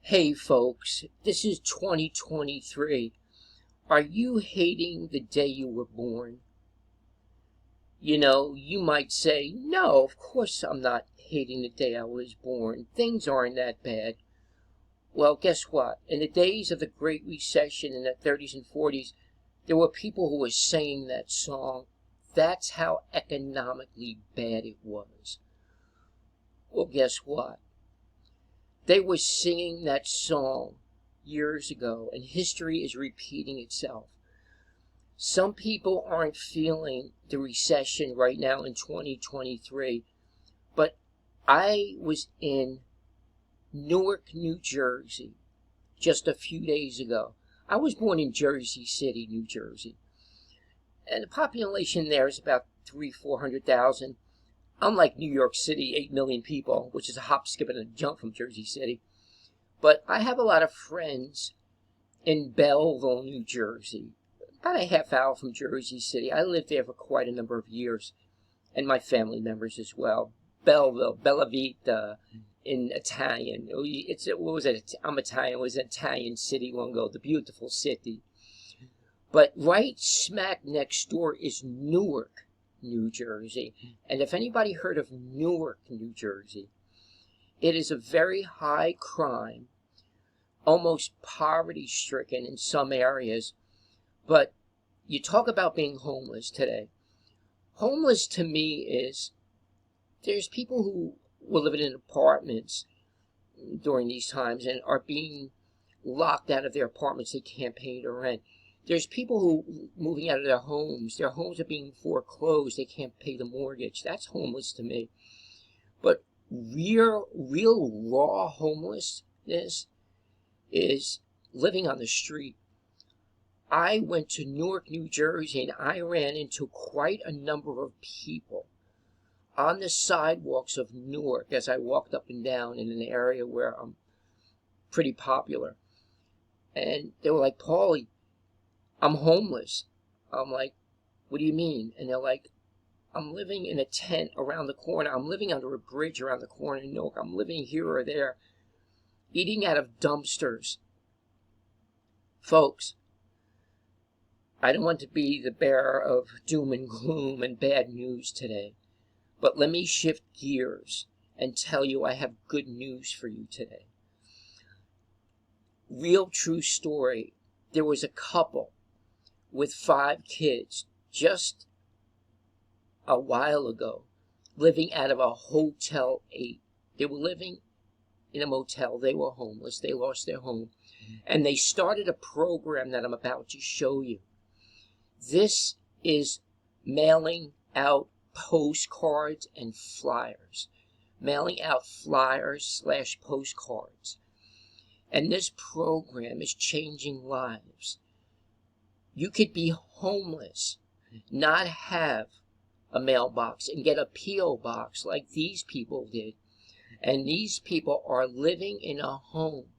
Hey folks, this is 2023. Are you hating the day you were born? You might say, no, of course I'm not hating the day I was born. Things aren't that bad. Well, guess what? In the days of the Great Recession in the 30s and 40s, there were people who were singing that song. That's how economically bad it was. Well, guess what? They were singing that song years ago, and history is repeating itself. Some people aren't feeling the recession right now in 2023, but I was in Newark, New Jersey, just a few days ago. I was born in Jersey City, New Jersey, and the population there is about 400,000. Unlike New York City, 8 million people, which is a hop, skip, and a jump from Jersey City. But I have a lot of friends in Belleville, New Jersey, about a half hour from Jersey City. I lived there for quite a number of years, and my family members as well. Belleville, Bella Vita in Italian. I'm Italian. It was an Italian city long ago, the beautiful city. But right smack next door is Newark, New Jersey. And if anybody heard of Newark, New Jersey, it is a very high crime, almost poverty-stricken in some areas. But you talk about being homeless today. Homeless to me is, there's people who were living in apartments during these times and are being locked out of their apartments. They can't pay the rent. There's people who moving out of their homes. Their homes are being foreclosed. They can't pay the mortgage. That's homeless to me. But real raw homelessness is living on the street. I went to Newark, New Jersey, and I ran into quite a number of people on the sidewalks of Newark as I walked up and down in an area where I'm pretty popular. And they were like, Paulie, I'm homeless. I'm like, what do you mean? And they're like, I'm living in a tent around the corner. I'm living under a bridge around the corner in Newark. I'm living here or there, eating out of dumpsters. Folks, I don't want to be the bearer of doom and gloom and bad news today, but let me shift gears and tell you I have good news for you today. Real true story. There was a couple with 5 kids just a while ago living out of a Hotel 8. They were living in a motel. They were homeless. They lost their home. And they started a program that I'm about to show you. This is mailing out postcards and flyers. Mailing out flyers/postcards. And this program is changing lives. You could be homeless, not have a mailbox, and get a P.O. box like these people did. And these people are living in a home.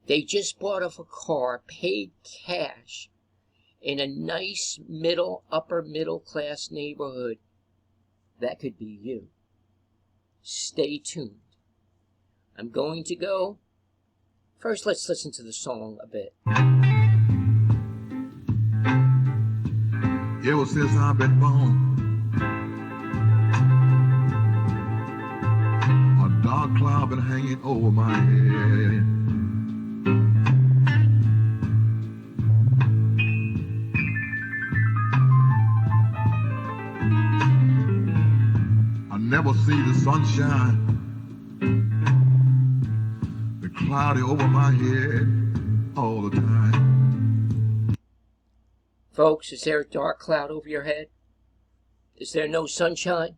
They just bought off a car, paid cash, in a nice upper middle class neighborhood. That could be you. Stay tuned. I'm going to go. First, let's listen to the song a bit. Ever since I've been born, a dark cloud been hanging over my head. I never see the sunshine, the cloudy over my head all the time. Folks, is there a dark cloud over your head? Is there no sunshine?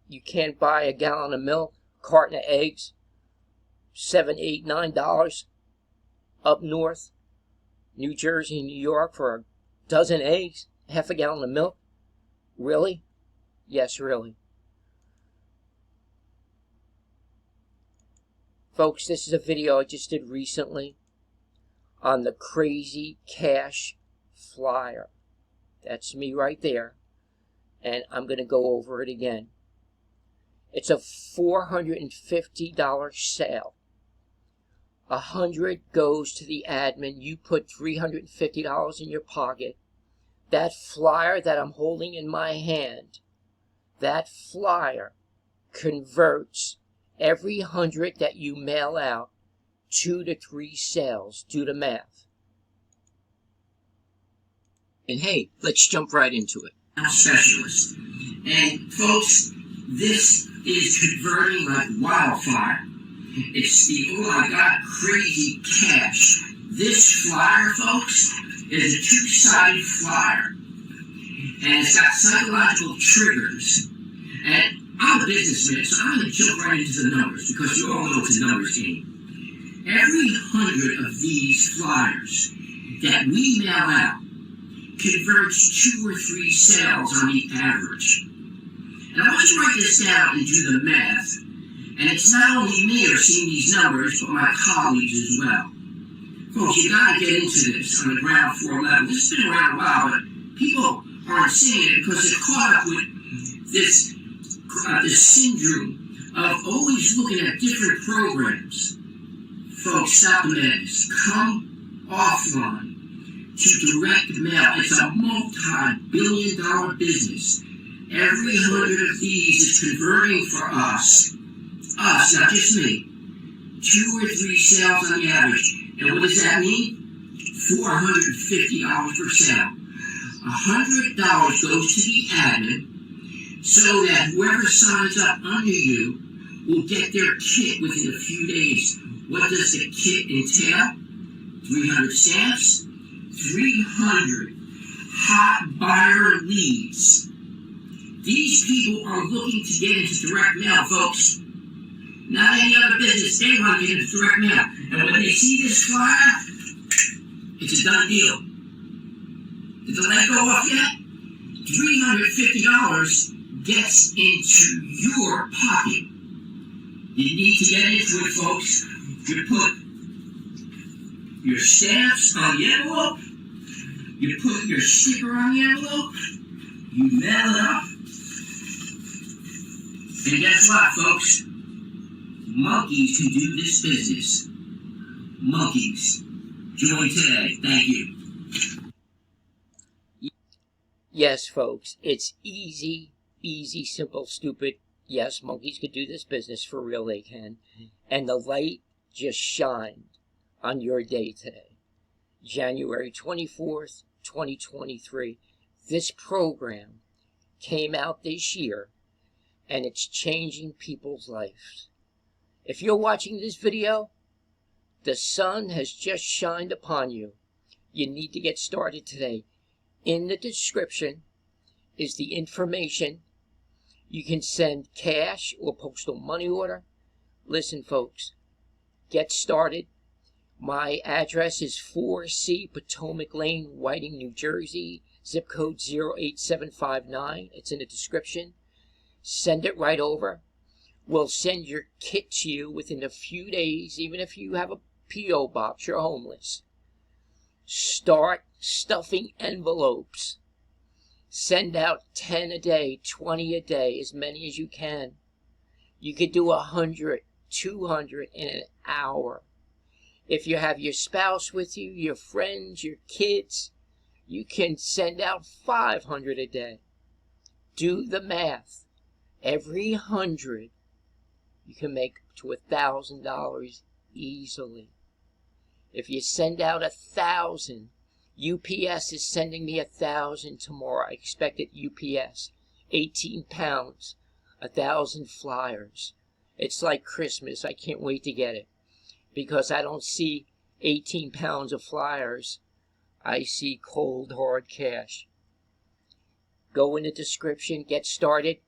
You can't buy a gallon of milk, a carton of eggs, $7, $8, $9 up north, New Jersey, New York for a dozen eggs, half a gallon of milk? Really? Yes, really. Folks, this is a video I just did recently on the Crazy Cash flyer. That's me right there. And I'm going to go over it again. It's a $450 sale. $100 goes to the admin. You put $350 in your pocket. That flyer that I'm holding in my hand, that flyer converts every 100 that you mail out 2 to 3 sales. Do the math. And hey, let's jump right into it. Specialist. And folks, this is converting like wildfire. It's the, oh my God, crazy cash. This flyer, folks, is a two-sided flyer. And it's got psychological triggers. And I'm a businessman, so I'm going to jump right into the numbers because you all know it's a numbers game. Every 100 of these flyers that we mail out converts 2 or 3 sales on the average. And I want you to write this down and do the math. And it's not only me who are seeing these numbers, but my colleagues as well. Folks, you got to get into this on the ground floor level. This has been around a while, but people aren't seeing it because they're caught up with this syndrome of always looking at different programs. Folks, stop the madness. Come offline to direct mail. It's a multi-billion-dollar business. Every 100 of these is converting for us, not just me, 2 or 3 sales on the average. And what does that mean? $450 per sale. $100 goes to the admin so that whoever signs up under you will get their kit within a few days. What does the kit entail? 300 stamps, 300 hot buyer leads. These people are looking to get into direct mail, folks. Not any other business. They want to get into direct mail. And when they see this flyer, it's a done deal. Did the light go off yet? $350 gets into your pocket. You need to get into it, folks. You put your stamps on the envelope. You put your sticker on the envelope. You mail it up. And guess what, folks? Monkeys can do this business. Monkeys. Join today. Thank you. Yes, folks, it's easy, simple, stupid. Yes, monkeys could do this business, for real they can. And the light just shined on your day today. January 24th, 2023. This program came out this year, and it's changing people's lives. If you're watching this video, the sun has just shined upon you. You need to get started today. In the description is the information. You can send cash or postal money order. Listen, folks, get started. My address is 4C Potomac Lane, Whiting, New Jersey, zip code 08759. It's in the description. Send it right over. We'll send your kit to you within a few days, even if you have a P.O. box, you're homeless. Start stuffing envelopes. Send out 10 a day, 20 a day, as many as you can. You could do 100, 200 in an hour. If you have your spouse with you, your friends, your kids, you can send out 500 a day. Do the math. Every 100, you can make to $1,000 easily. If you send out 1,000, UPS is sending me 1,000 tomorrow. I expect it UPS. 18 pounds, 1,000 flyers. It's like Christmas. I can't wait to get it. Because I don't see 18 pounds of flyers. I see cold, hard cash. Go in the description. Get started.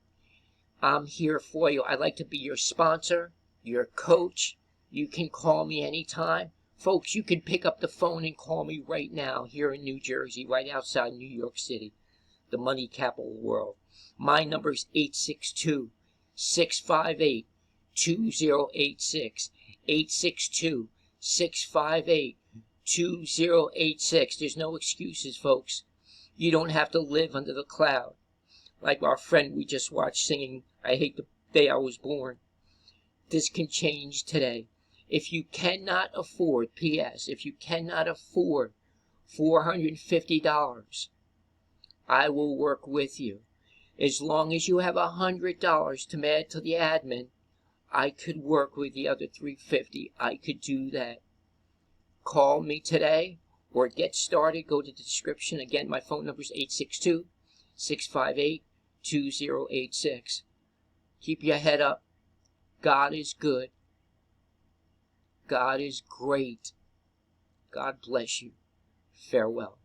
I'm here for you. I'd like to be your sponsor, your coach. You can call me anytime. Folks, you can pick up the phone and call me right now here in New Jersey, right outside New York City, the money capital of the world. My number is 862-658-2086. 862-658-2086. There's no excuses, folks. You don't have to live under the cloud. Like our friend we just watched singing, I hate to day I was born. This can change today. If you cannot afford, P.S., if you cannot afford $450, I will work with you. As long as you have $100 to add to the admin, I could work with the other $350. I could do that. Call me today or get started. Go to the description. Again, my phone number is 862-658-2086. Keep your head up. God is good. God is great. God bless you. Farewell.